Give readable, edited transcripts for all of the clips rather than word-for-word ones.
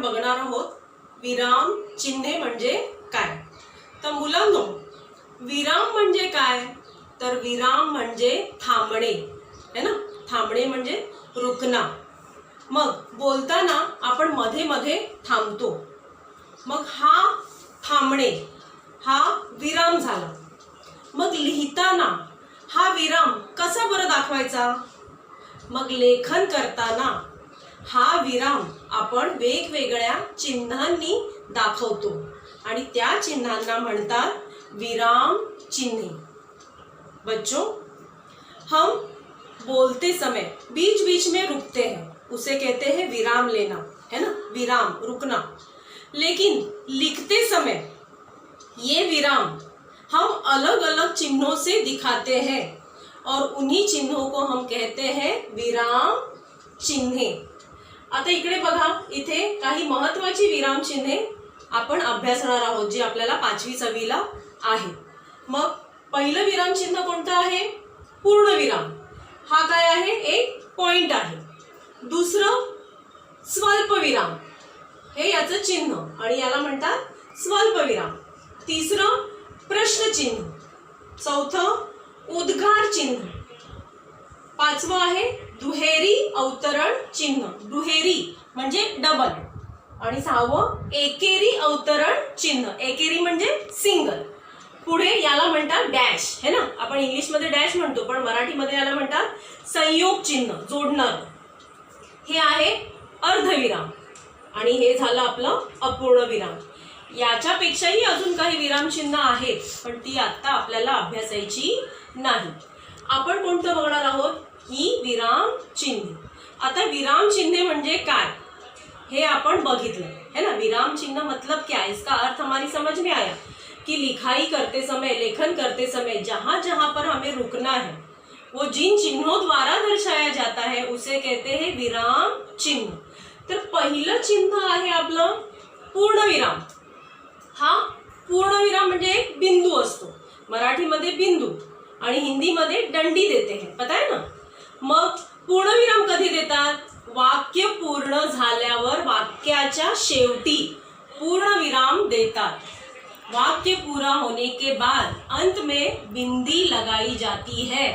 आपण बघणार आहोत विराम चिन्हे म्हणजे काय। तर मुलांनो, विराम म्हणजे काय? तर विराम म्हणजे थांबणे, है ना। थांबणे म्हणजे रुकना। मग बोलताना आपण मध्ये मध्ये थांबतो, मग हा थांबणे हा विराम झाला। मग लिहिताना हा विराम कसा बरं दाखवायचा? मग लेखन करताना हा विराम आपण वेगवेगळ्या चिन्हांनी दाखवतो आणि त्या चिन्हांना म्हणतात विराम चिन्हे। बच्चों, हम बोलते समय बीच बीच में रुकते हैं, उसे कहते हैं विराम लेना, है ना, विराम, रुकना। लेकिन लिखते समय ये विराम हम अलग अलग चिन्हों से दिखाते हैं और उन्हीं चिन्हों को हम कहते हैं विराम चिन्हे। आता इकडे बघा, इथे काही महत्त्वाची विराम चिन्हे आपण अभ्यासणार आहोत जी आपल्याला 5वी 6वीला आहे। मग पहिलं विराम चिन्ह कोणतं आहे? पूर्ण विराम। हा काय आहे? एक पॉइंट आहे। दुसरं स्वल्प विराम, हे याचं चिन्ह आणि याला म्हणतात स्वल्प विराम। तिसरं प्रश्न चिन्ह, चौथं उद्गार चिन्ह, पाचवं आहे दुहेरी अवतरण चिन्ह, दुहेरी म्हणजे डबल, आणि सहावं एकेरी अवतरण चिन्ह, एकेरी म्हणजे सिंगल। पुढे याला म्हणतात डॅश, है ना। आपण इंग्लिश मध्ये डॅश म्हणतो, पण मराठीमध्ये याला म्हणतात संयोग चिन्ह, जोडणार। हे आहे अर्धविराम आणि हे झालं आपलं अपूर्ण विराम। याच्यापेक्षाही अजून काही विराम चिन्ह आहेत, पण ती आता आपल्याला अभ्यासायची नाही। आपण कोणतं बघणार आहोत? ही विराम चिन्हे। आता विराम चिन्हे म्हणजे काय हे आपण बघितलं, है ना। विराम चिन्ह मतलब क्या है, इसका अर्थ हमारी समझ में आया कि लिखाई करते समय, लेखन करते समय जहां जहां पर हमें रुकना है, वो जिन चिन्हों द्वारा दर्शाया जाता है उसे कहते हैं विराम चिन्ह। तर पहिलं चिन्ह आहे आपलं पूर्णविराम। हा पूर्णविराम म्हणजे एक बिंदू असतो, मराठीमध्ये बिंदू आणि हिंदीमध्ये दंडी देते हैं, पता है ना। मग पूर्णविराम कधी देतात? वाक्य पूर्ण झाल्यावर वाक्याच्या शेवटी पूर्णविराम देतात। वाक्य पूरा होने के बाद अंत में बिंदी लगाई जाती है,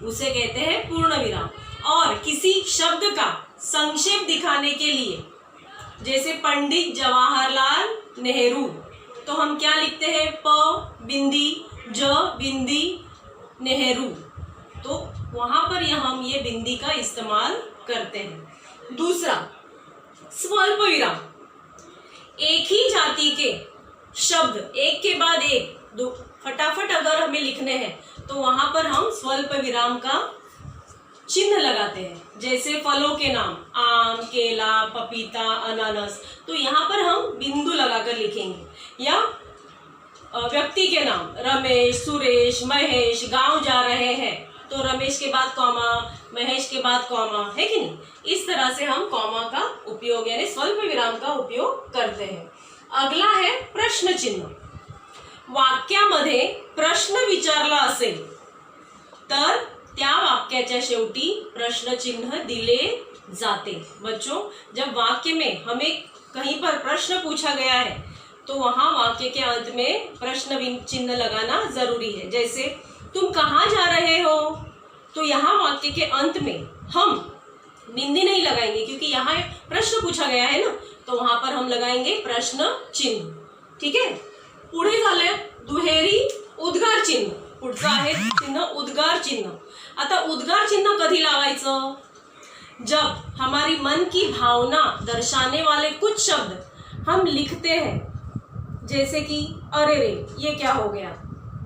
उसे कहते हैं पूर्णविराम। और किसी शब्द का संक्षेप दिखाने के लिए, जैसे पंडित जवाहरलाल नेहरू, तो हम क्या लिखते हैं? प बिंदी, ज बिंदी, नेहरू। तो वहां पर हम ये बिंदी का इस्तेमाल करते हैं। दूसरा स्वल्प विराम, एक ही जाति के शब्द एक के बाद एक फटाफट अगर हमें लिखने हैं तो वहां पर हम स्वल्प विराम का चिन्ह लगाते हैं। जैसे फलों के नाम आम, केला, पपीता, अनानास, तो यहाँ पर हम बिंदु लगाकर लिखेंगे। या व्यक्ति के नाम रमेश, सुरेश, महेश, गांव जा रहे हैं तो रमेश के बाद कॉमा, महेश के बाद कॉमा, है कि नहीं। इस तरह से हम कॉमा का उपयोग यानी स्वल्प विराम का उपयोग करते हैं। अगला है प्रश्न चिन्ह। वाक्यामध्ये प्रश्न विचारला असेल तर त्या वाक्याच्या शेवटी प्रश्न चिन्ह दिले जाते। बच्चों, जब वाक्य में हमें कहीं पर प्रश्न पूछा गया है तो वहां वाक्य के अंत में प्रश्न चिन्ह लगाना जरूरी है। जैसे तुम कहाँ जा रहे हो, तो यहाँ वाक्य के अंत में हम बिंदी नहीं लगाएंगे क्योंकि यहाँ प्रश्न पूछा गया है ना, तो वहां पर हम लगाएंगे प्रश्न चिन्ह, ठीक है। पुढे झाले दुहेरी उद्गार चिन्ह। पुढचं आहे चिन्ह उद्गार चिन्ह। आता उद्गार चिन्ह कधी लावायचं? जब हमारी मन की भावना दर्शाने वाले कुछ शब्द हम लिखते हैं, जैसे कि अरे रे ये क्या हो गया,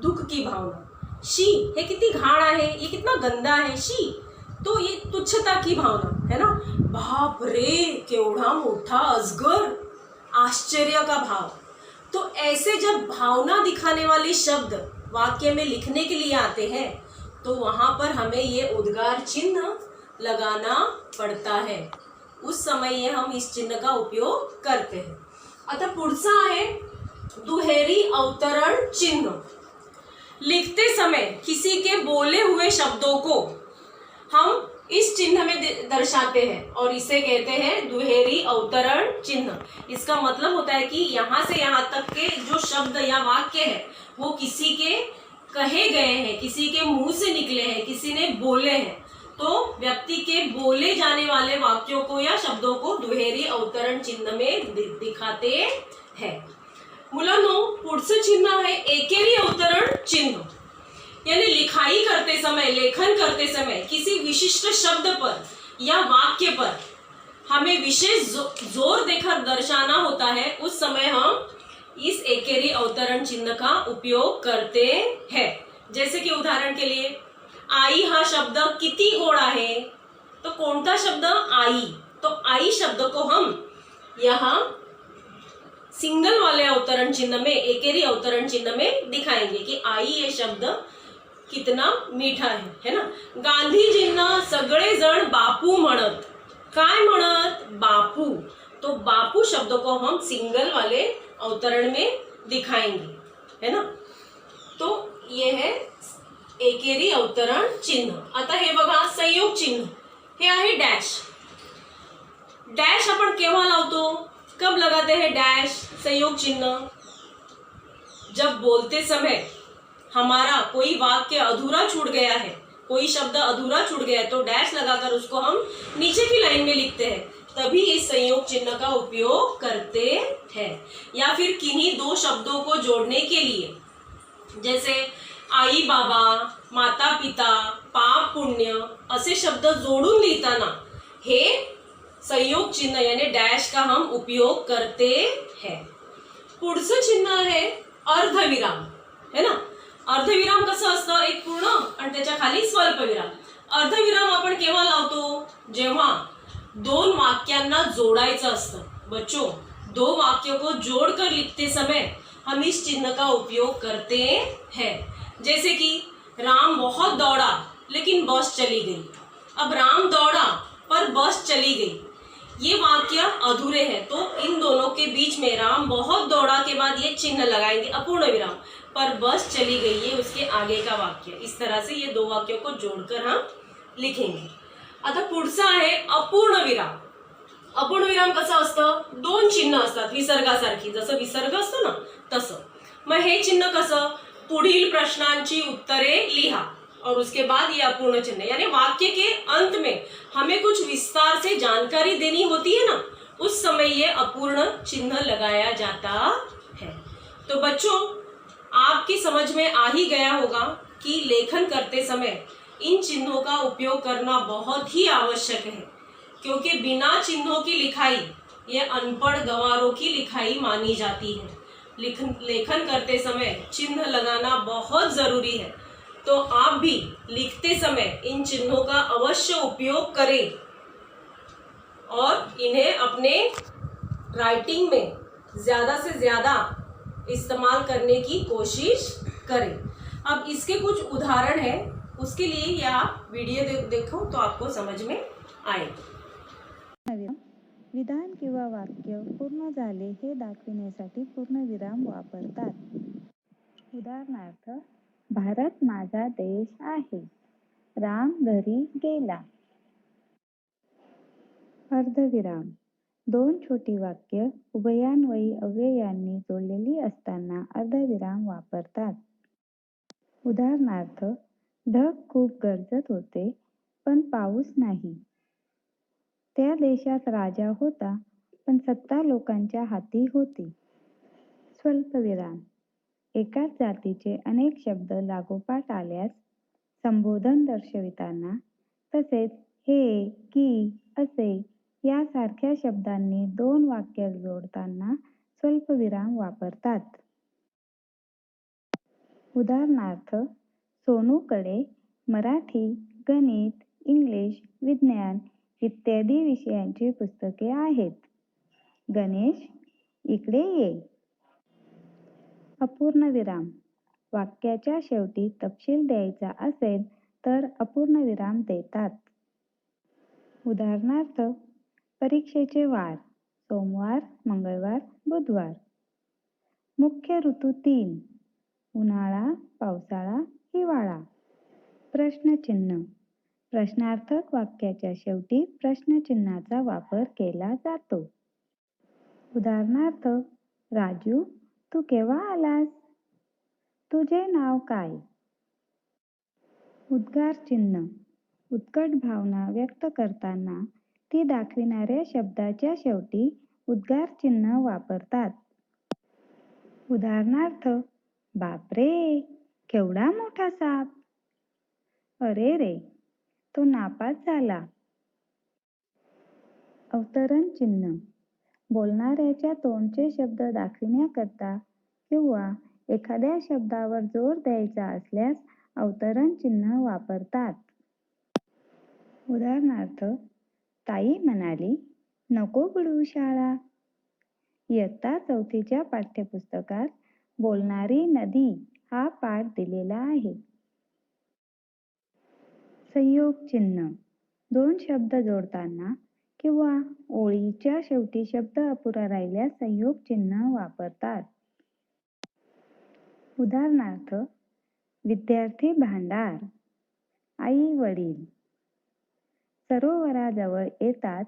दुख की भावना, शी हे किती घाण आहे, ये कितना गंदा है, शी, तो ये तुच्छता की भावना, है ना। बाप रे केवढा मोठा अजगर, आश्चर्य का भाव। तो ऐसे जब भावना दिखाने वाले शब्द वाक्य में लिखने के लिए आते हैं तो वहां पर हमें ये उद्गार चिन्ह लगाना पड़ता है। उस समय ये हम इस चिन्ह का उपयोग करते हैं। आता पुढचा आहे दुहेरी अवतरण चिन्ह। लिखते समय किसी के बोले हुए शब्दों को हम इस चिन्ह में दर्शाते हैं और इसे कहते हैं दुहेरी अवतरण चिन्ह। इसका मतलब होता है कि यहाँ से यहाँ तक के जो शब्द या वाक्य है वो किसी के कहे गए हैं, किसी के मुंह से निकले हैं, किसी ने बोले हैं, तो व्यक्ति के बोले जाने वाले वाक्यों को या शब्दों को दुहेरी अवतरण चिन्ह में दिखाते हैं। मुलांनो, पुढचं चिन्ह आहे एकेरी अवतरण चिन्ह। यानी लिखाई करते समय, लेखन करते समय किसी विशिष्ट शब्द पर या वाक्य पर हमें विशेष जोर देकर दर्शाना होता है, उस समय हम इस एकेरी अवतरण चिन्ह का उपयोग करते हैं। जैसे कि उदाहरण के लिए आई हा शब्द किती गोड आहे, तो कोणता शब्द आई, तो आई शब्द को हम यहाँ सिंगल वाले अवतरण चिन्ह में, एकेरी अवतरण चिन्ह में दिखाएंगे कि आई ये शब्द कितना मीठा है ना। गांधीजींना सगळेजण बापू म्हणत, काय म्हणत, बापू, तो बापू शब्द को हम सिंगल वाले अवतरण में दिखाएंगे, है ना। तो ये है एकेरी अवतरण चिन्ह। आता हे बघा संयोग चिन्ह, हे आहे डॅश। डॅश आपण केव्हा लावतो, कब लगाते हैं डैश, संयोग चिन्ह, जब बोलते समय हमारा कोई वाक्य अधूरा छूट गया है, कोई शब्द अधूरा छूट गया है, तो डैश लगाकर उसको हम नीचे की लाइन में लिखते हैं, तभी इस संयोग चिन्ह का उपयोग करते हैं। या फिर किन्हीं दो शब्दों को जोड़ने के लिए, जैसे आई बाबा, माता पिता, पाप पुण्य असे शब्द जोडून लिहिताना हे संयोग चिन्ह यानी डैश का हम उपयोग करते हैं। पुढचं चिन्ह आहे अर्धविराम, है ना। अर्धविराम कसं असतं, एक पूर्ण आणि त्याच्या खाली स्वल्पविराम। अर्धविराम आपण केव्हा लावतो, जेव्हा दोन वाक्यांना जोडायचं असतं। बच्चों, दो वाक्यों को जोड़कर लिखते समय हम इस चिन्ह का उपयोग करते हैं। जैसे कि राम बहुत दौड़ा लेकिन बस चली गई। अब राम दौड़ा पर बस चली गई, ये वाक्य अधूरे हैं, तो इन दोनों के बीच में राम बहुत दौड़ा के बाद ये चिन्ह लगाएंगे अपूर्ण विराम, पर बस चली गई ये उसके आगे का वाक्य। इस तरह से ये दो वाक्यों को जोड़कर हम लिखेंगे। आता पुढचा आहे अपूर्ण विराम। अपूर्ण विराम कसं असतं, दोन चिन्ह असतात विसर्गासारखी, जसं विसर्ग असतो ना तसं। मग हे चिन्ह कसं, पुढील प्रश्नांची उत्तरे लिहा और उसके बाद ये अपूर्ण चिन्ह, यानी वाक्य के अंत में हमें कुछ विस्तार से जानकारी देनी होती है ना, उस समय ये अपूर्ण चिन्ह लगाया जाता है। तो बच्चों, आपकी समझ में आ ही गया होगा कि लेखन करते समय इन चिन्हों का उपयोग करना बहुत ही आवश्यक है, क्योंकि बिना चिन्हों की लिखाई ये अनपढ़ गंवारों की लिखाई मानी जाती है। लेखन करते समय चिन्ह लगाना बहुत ज़रूरी है, तो आप भी लिखते समय इन चिन्हों का अवश्य उपयोग करें और इन्हें अपने राइटिंग में ज़्यादा से ज़्यादा इस्तेमाल करने की कोशिश करें। अब इसके कुछ उदाहरण हैं, उसके लिए ये आप वीडियो देखो तो आपको समझ में आएगा। विधान किंवा वाक्य पूर्ण झाले हे दाखविण्यासाठी पूर्णविराम वापरतात। उदाहरणार्थ, भारत माझा देश आहे, राम घरी गेला। अर्धविराम, दोन छोटी वाक्य उभयान्वयी अव्ययांनी जोडलेली असताना अर्धविराम वापरतात। उदाहरणार्थ, ढग खूप गरजत होते पण पाऊस नाही। त्या देशात राजा होता पण सत्ता लोकांच्या हाती होती। स्वल्पविराम, एकाच जातीचे अनेक शब्द लागोपाठ आल्यास संबोधन दर्शविताना, तसेच हे, की, असे यासारख्या शब्दांनी दोन वाक्य जोडताना स्वल्पविराम वापरतात। उदाहरणार्थ, सोनूकडे मराठी, गणित, इंग्लिश, विज्ञान इत्यादी विषयांची पुस्तके आहेत। गणेश, इकडे ये। अपूर्णविराम, वाक्याच्या शेवटी तपशील द्यायचा असेल तर अपूर्णविराम देतात। उदाहरणार्थ, परीक्षेचे वार सोमवार, मंगळवार, बुधवार। मुख्य ऋतू 3 उन्हाळा, पावसाळा, हिवाळा। प्रश्नचिन्ह, प्रश्नार्थक वाक्याच्या शेवटी प्रश्नचिन्हाचा वापर केला जातो. उदाहरणार्थ, राजू, तू केव्हा आलास? तुझे नाव काय? उद्गार चिन्ह उत्कट भावना व्यक्त करताना ती दाखविणाऱ्या शब्दाच्या शेवटी उद्गार चिन्ह वापरतात. उदाहरणार्थ, बापरे, केवढा मोठा साप! अरे रे, तो नापास झाला. अवतरण चिन्ह बोलणाऱ्याच्या तोंडचे शब्द दाखविण्याकरता किंवा एखाद्या शब्दावर जोर द्यायचा असल्यास अवतरण चिन्ह वापरतात. उदाहरणार्थ, ताई म्हणाली, नको बुडवू शाळा. इयत्ता 4थीच्या पाठ्यपुस्तकात बोलणारी नदी हा पाठ दिलेला आहे. संयोग चिन्ह दोन शब्द जोडताना किंवा ओळीच्या शेवटी शब्द अपुरा राहिल्यास संयोग चिन्ह वापरतात. उदाहरणार्थ, विद्यार्थी भांडार, आई वडील. सरोवराजवळ येताच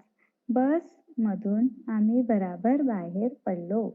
बस मधून आम्ही भराभर बाहेर पडलो.